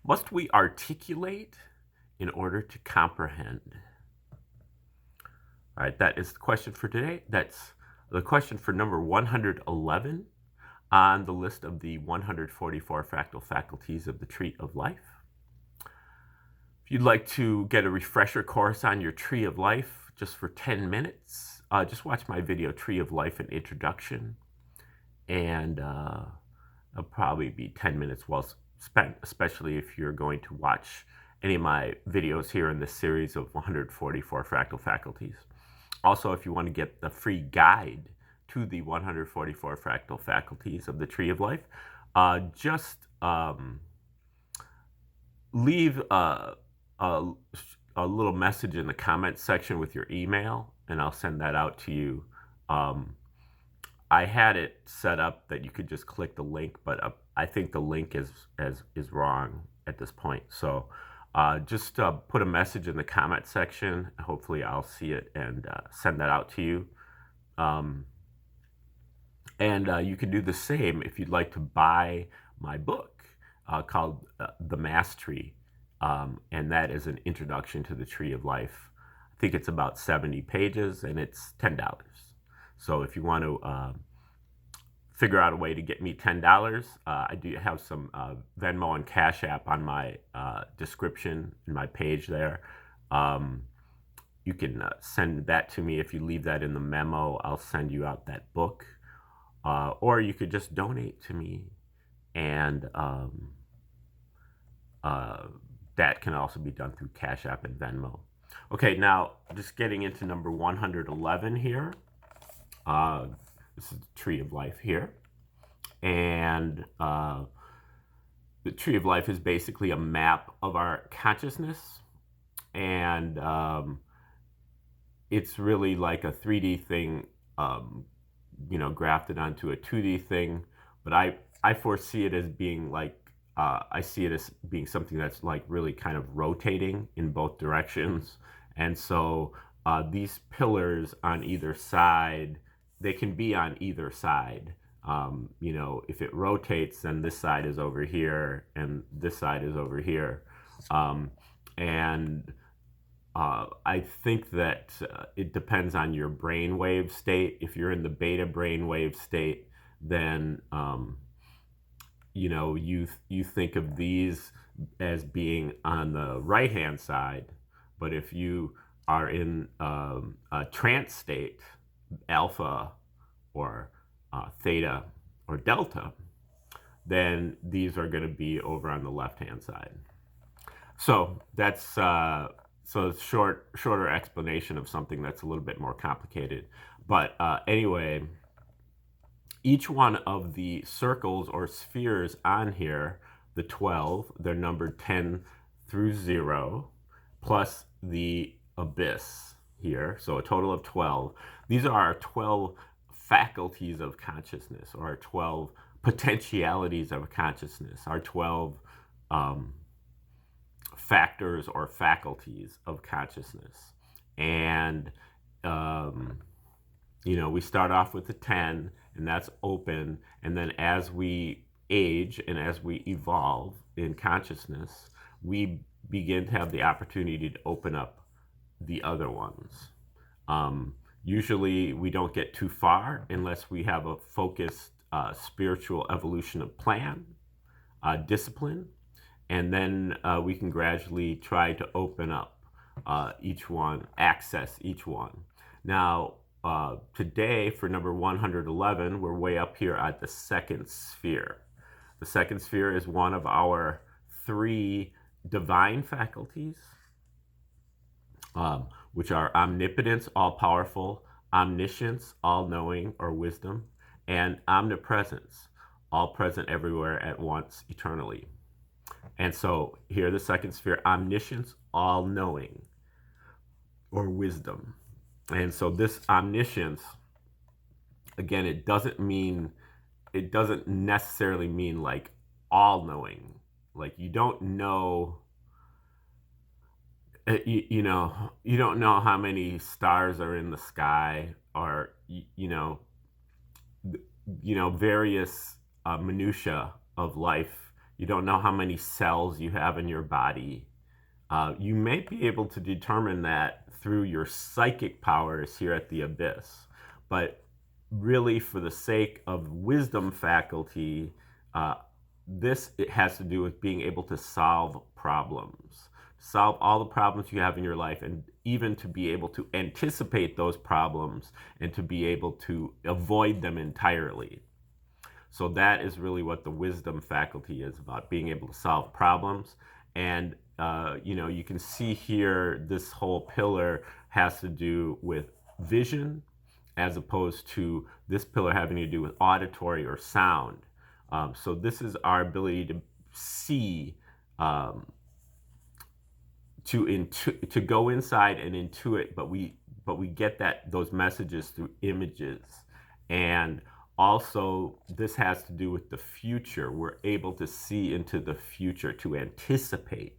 Must we articulate in order to comprehend? All right, that is the question for today. That's the question for number 111 on the list of the 144 fractal faculties of the Tree of Life. If you'd like to get a refresher course on your Tree of Life just for 10 minutes, just watch my video, Tree of Life, an introduction. And it'll probably be 10 minutes well spent, especially if you're going to watch any of my videos here in this series of 144 fractal faculties. Also, if you want to get the free guide to the 144 fractal faculties of the Tree of Life, just leave a little message in the comments section with your email, and I'll send that out to you. I had it set up that you could just click the link, but I think the link is wrong at this point. So just put a message in the comment section. Hopefully I'll see it and send that out to you. And you can do the same if you'd like to buy my book called The MASSTree. And that is an introduction to the Tree of Life. I think it's about 70 pages and it's $10. So if you want to figure out a way to get me $10, I do have some Venmo and Cash App on my description in my page there. You can send that to me. If you leave that in the memo, I'll send you out that book. Or you could just donate to me, and that can also be done through Cash App and Venmo. Okay, now just getting into number 111 here. This is the Tree of Life here. And the Tree of Life is basically a map of our consciousness. And it's really like a 3D thing, grafted onto a 2D thing. But I foresee it as being like, I see it as being something that's like really kind of rotating in both directions. And so these pillars on either side, they can be on either side. If it rotates, then this side is over here and this side is over here. I think that it depends on your brainwave state. If you're in the beta brainwave state, then you think of these as being on the right-hand side. But if you are in a trance state, alpha or theta or delta, then these are going to be over on the left-hand side. So that's shorter explanation of something that's a little bit more complicated. But anyway, each one of the circles or spheres on here, the 12, they're numbered 10 through 0, plus the abyss here, so a total of 12. These are our 12 faculties of consciousness, or our 12 potentialities of consciousness, our 12 factors or faculties of consciousness. And we start off with the 10, and that's open, and then as we age and as we evolve in consciousness, we begin to have the opportunity to open up the other ones. Usually we don't get too far unless we have a focused spiritual evolution of plan, discipline, and then we can gradually try to open up each one, access each one. Now, today for number 111, we're way up here at the second sphere. The second sphere is one of our 3 divine faculties, which are omnipotence, all-powerful, omniscience, all-knowing or wisdom, and omnipresence, all present everywhere at once, eternally. And so here, the second sphere, omniscience, all-knowing or wisdom. And so this omniscience, again, it doesn't necessarily mean like all-knowing. Like you don't know, you don't know how many stars are in the sky, or various minutia of life. You don't know how many cells you have in your body. You may be able to determine that through your psychic powers here at the abyss. But really, for the sake of wisdom faculty, it has to do with being able to solve problems. Solve all the problems you have in your life, and even to be able to anticipate those problems and to be able to avoid them entirely. So that is really what the wisdom faculty is about, being able to solve problems. And you can see here this whole pillar has to do with vision, as opposed to this pillar having to do with auditory or sound. So this is our ability to see, to go inside and intuit, but we get those messages through images. And also, this has to do with the future. We're able to see into the future, to anticipate.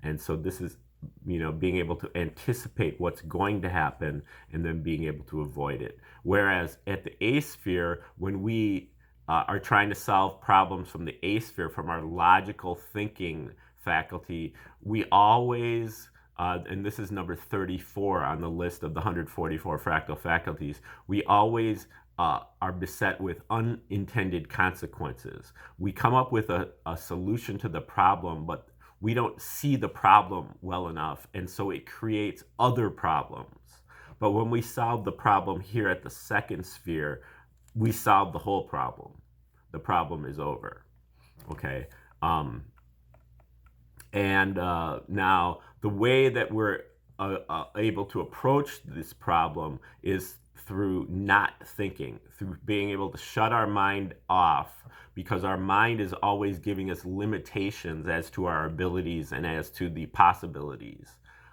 And so this is, being able to anticipate what's going to happen and then being able to avoid it. Whereas at the A sphere, when we are trying to solve problems from the A sphere, from our logical thinking faculty, we always, and this is number 34 on the list of the 144 fractal faculties, we always are beset with unintended consequences. We come up with a solution to the problem, but we don't see the problem well enough, and so it creates other problems. But when we solve the problem here at the second sphere, we solve the whole problem. The problem is over. Okay. Now, the way that we're able to approach this problem is through not thinking, through being able to shut our mind off, because our mind is always giving us limitations as to our abilities and as to the possibilities.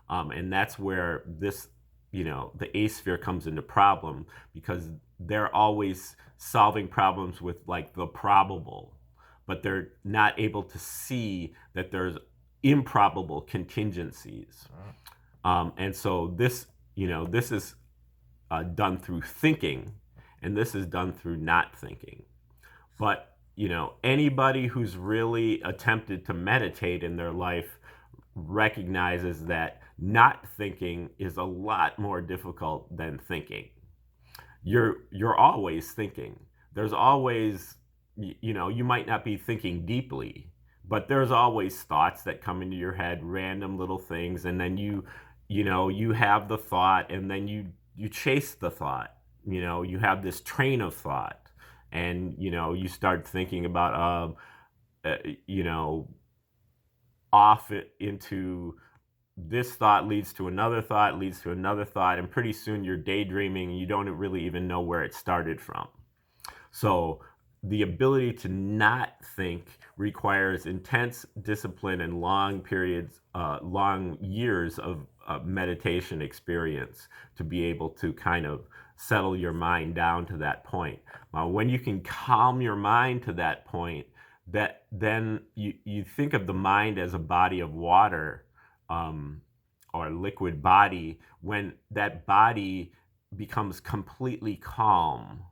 And that's where this, the A sphere comes into problem, because they're always solving problems with like the probable, but they're not able to see that there's improbable contingencies. And so this is done through thinking, and this is done through not thinking. But anybody who's really attempted to meditate in their life recognizes that not thinking is a lot more difficult than thinking. You're always thinking. There's always, you might not be thinking deeply, but there's always thoughts that come into your head, random little things, and then you have the thought, and then you chase the thought. You have this train of thought, and you start thinking about off into this thought leads to another thought, leads to another thought, and pretty soon you're daydreaming and you don't really even know where it started from. So the ability to not think requires intense discipline and long years of meditation experience to be able to kind of settle your mind down to that point. When you can calm your mind to that point, then you think of the mind as a body of water, or liquid body. When that body becomes completely calm,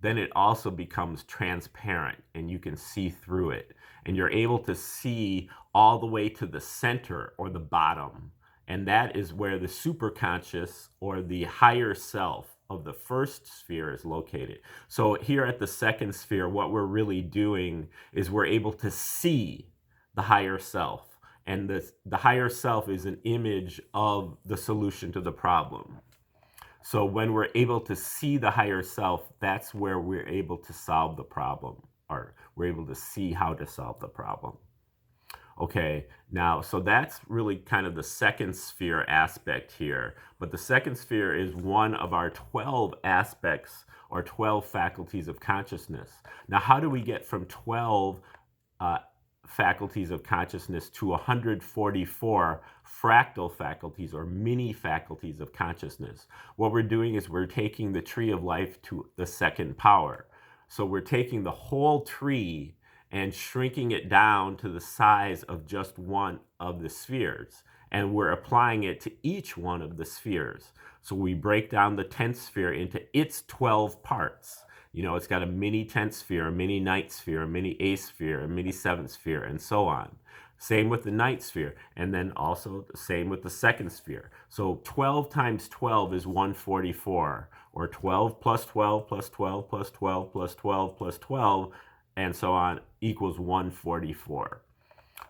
then it also becomes transparent and you can see through it. And you're able to see all the way to the center or the bottom. And that is where the superconscious or the higher self of the first sphere is located. So here at the second sphere, what we're really doing is we're able to see the higher self. And the higher self is an image of the solution to the problem. So when we're able to see the higher self, that's where we're able to solve the problem, or we're able to see how to solve the problem. Okay, now, so that's really kind of the second sphere aspect here. But the second sphere is one of our 12 aspects or 12 faculties of consciousness. Now, how do we get from 12 faculties of consciousness to 144 fractal faculties or mini faculties of consciousness? What we're doing is we're taking the tree of life to the second power. So we're taking the whole tree and shrinking it down to the size of just one of the spheres. And we're applying it to each one of the spheres. So we break down the 10th sphere into its 12 parts. You know, it's got a mini 10th sphere, a mini 9th sphere, a mini 8th sphere, a mini 7th sphere, and so on. Same with the 9th sphere, and then also the same with the 2nd sphere. So 12 times 12 is 144, or 12 plus 12 plus 12 plus 12 plus 12 plus 12, and so on, equals 144.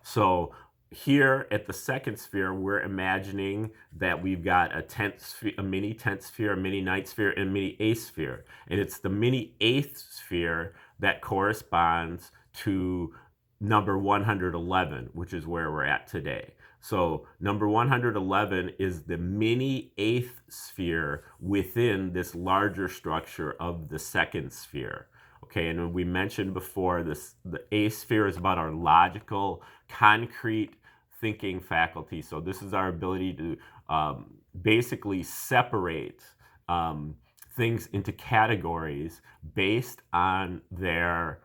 So here at the 2nd sphere, we're imagining that we've got a 10th sphere, a mini 10th sphere, a mini 9th sphere, and a mini 8th sphere. And it's the mini 8th sphere that corresponds to number 111, which is where we're at today. So number 111 is the mini 8th sphere within this larger structure of the 2nd sphere. Okay, and we mentioned before, the 8th sphere is about our logical, concrete thinking faculty. So this is our ability to basically separate things into categories based on their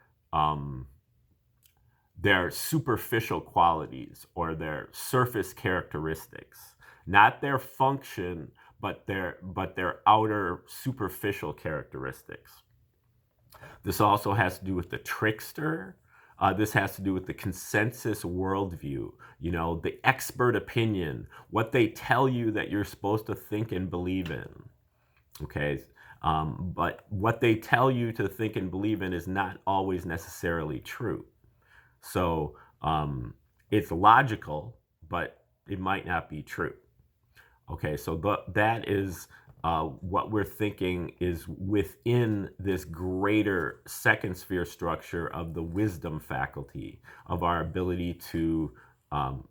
superficial qualities or their surface characteristics, not their function, but their outer superficial characteristics. This also has to do with the trickster. This has to do with the consensus worldview, you know, the expert opinion, what they tell you that you're supposed to think and believe in. Okay, but what they tell you to think and believe in is not always necessarily true. So it's logical, but it might not be true. Okay, so that is what we're thinking is within this greater 2nd sphere structure of the wisdom faculty, of our ability to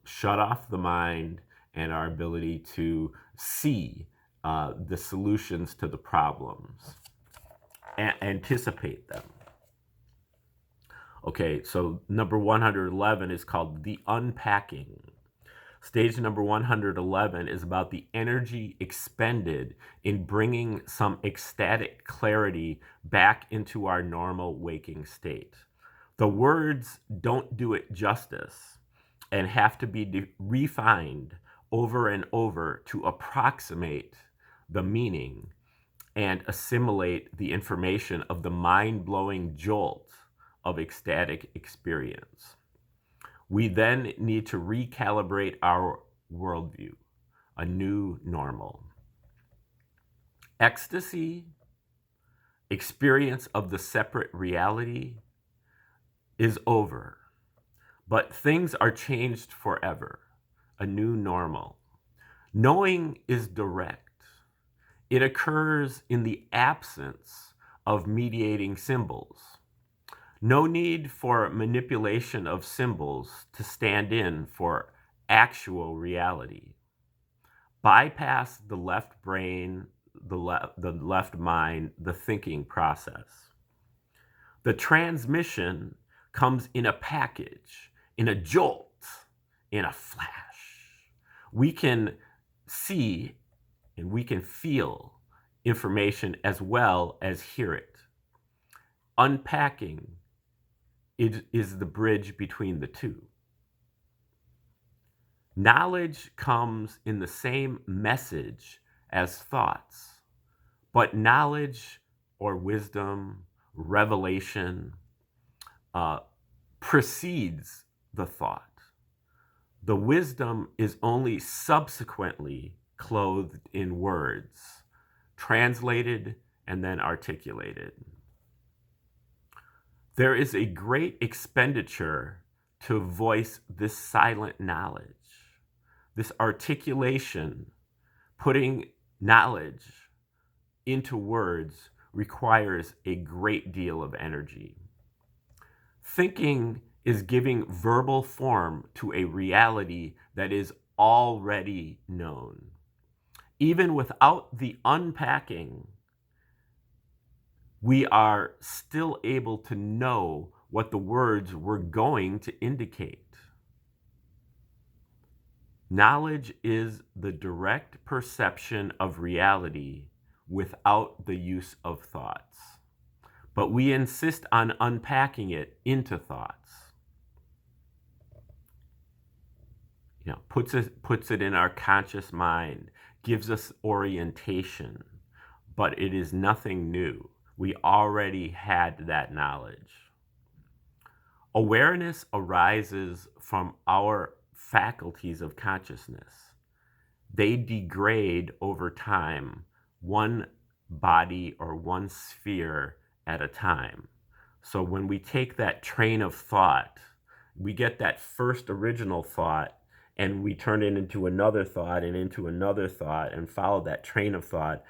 shut off the mind and our ability to see the solutions to the problems and anticipate them. Okay, so number 111 is called the unpacking. Stage number 111 is about the energy expended in bringing some ecstatic clarity back into our normal waking state. The words don't do it justice and have to be refined over and over to approximate the meaning and assimilate the information of the mind-blowing jolt of ecstatic experience. We then need to recalibrate our worldview, a new normal. Ecstasy, experience of the separate reality, is over, but things are changed forever, a new normal. Knowing is direct. It occurs in the absence of mediating symbols. No need for manipulation of symbols to stand in for actual reality. Bypass the left brain, the left mind, the thinking process. The transmission comes in a package, in a jolt, in a flash. We can see and we can feel information as well as hear it. Unpacking is the bridge between the two. Knowledge comes in the same message as thoughts, but knowledge or wisdom, revelation, precedes the thought. The wisdom is only subsequently clothed in words, translated and then articulated. There is a great expenditure to voice this silent knowledge, this articulation. Putting knowledge into words requires a great deal of energy. Thinking is giving verbal form to a reality that is already known. Even without the unpacking, we are still able to know what the words were going to indicate. Knowledge is the direct perception of reality without the use of thoughts, but we insist on unpacking it into thoughts. You know, puts it in our conscious mind, gives us orientation, but it is nothing new. We already had that knowledge. Awareness arises from our faculties of consciousness. They degrade over time, one body or one sphere at a time. So when we take that train of thought, we get that first original thought and we turn it into another thought and into another thought and follow that train of thought.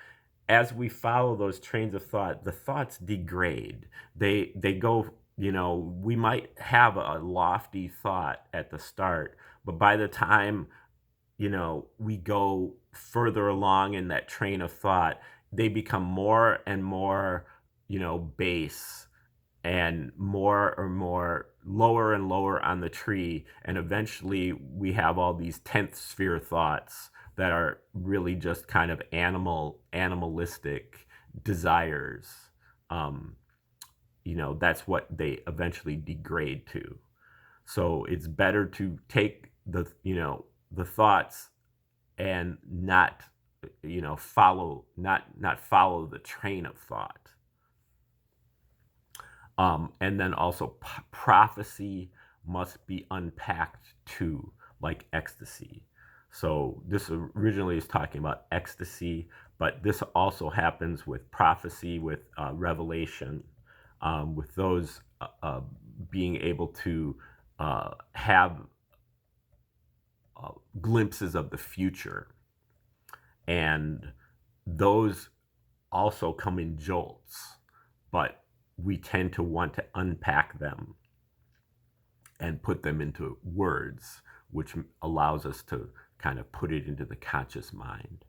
As we follow those trains of thought, the thoughts degrade. They go, we might have a lofty thought at the start, but by the time, we go further along in that train of thought, they become more and more, base and more or more lower and lower on the tree. And eventually we have all these 10th sphere thoughts that are really just kind of animalistic desires. That's what they eventually degrade to. So it's better to take the thoughts and not follow the train of thought. And then also prophecy must be unpacked too, like ecstasy. So this originally is talking about ecstasy, but this also happens with prophecy, with revelation, with those being able to have glimpses of the future. And those also come in jolts, but we tend to want to unpack them and put them into words, which allows us to kind of put it into the conscious mind.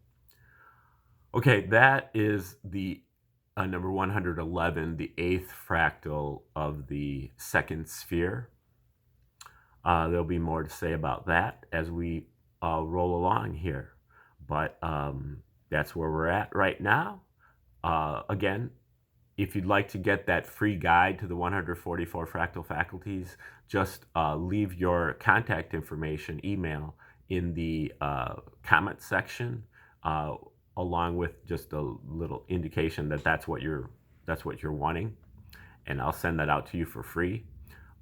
Okay, that is the number 111, the 8th fractal of the second sphere. There'll be more to say about that as we roll along here. But that's where we're at right now. Again, if you'd like to get that free guide to the 144 fractal faculties, just leave your contact information, email, in the comment section, along with just a little indication that that's what you're wanting, and I'll send that out to you for free.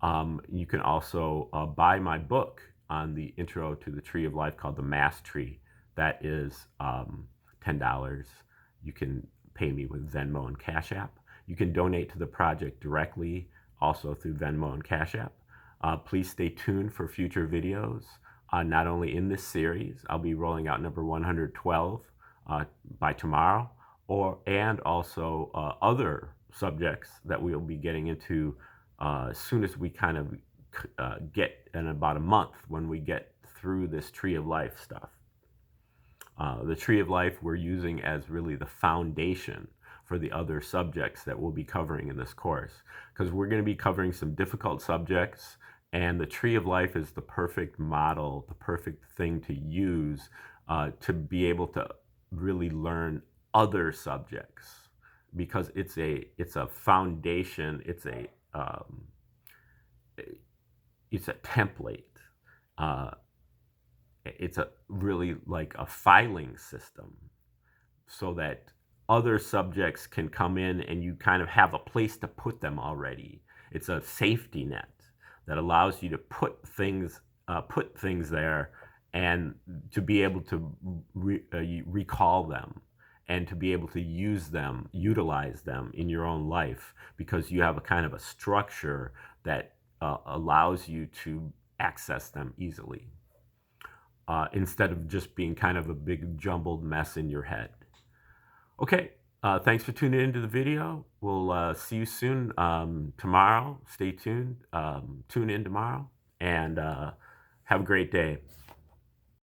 You can also buy my book on the intro to the Tree of Life called the MASSTree. That is $10. You can pay me with Venmo and Cash App. You can donate to the project directly, also through Venmo and Cash App. Please stay tuned for future videos, not only in this series. I'll be rolling out number 112 by tomorrow, and also other subjects that we'll be getting into as soon as we kind of get in about a month, when we get through this Tree of Life stuff. The Tree of Life we're using as really the foundation for the other subjects that we'll be covering in this course, because we're going to be covering some difficult subjects, and the Tree of Life is the perfect model, the perfect thing to use to be able to really learn other subjects, because it's a foundation, it's a template. It's a really like a filing system, so that other subjects can come in and you kind of have a place to put them already. It's a safety net that allows you to put things there, and to be able to recall them, and to be able to utilize them in your own life, because you have a kind of a structure that allows you to access them easily, instead of just being kind of a big jumbled mess in your head. Okay, thanks for tuning into the video. We'll see you soon tomorrow. Stay tuned. Tune in tomorrow, and have a great day.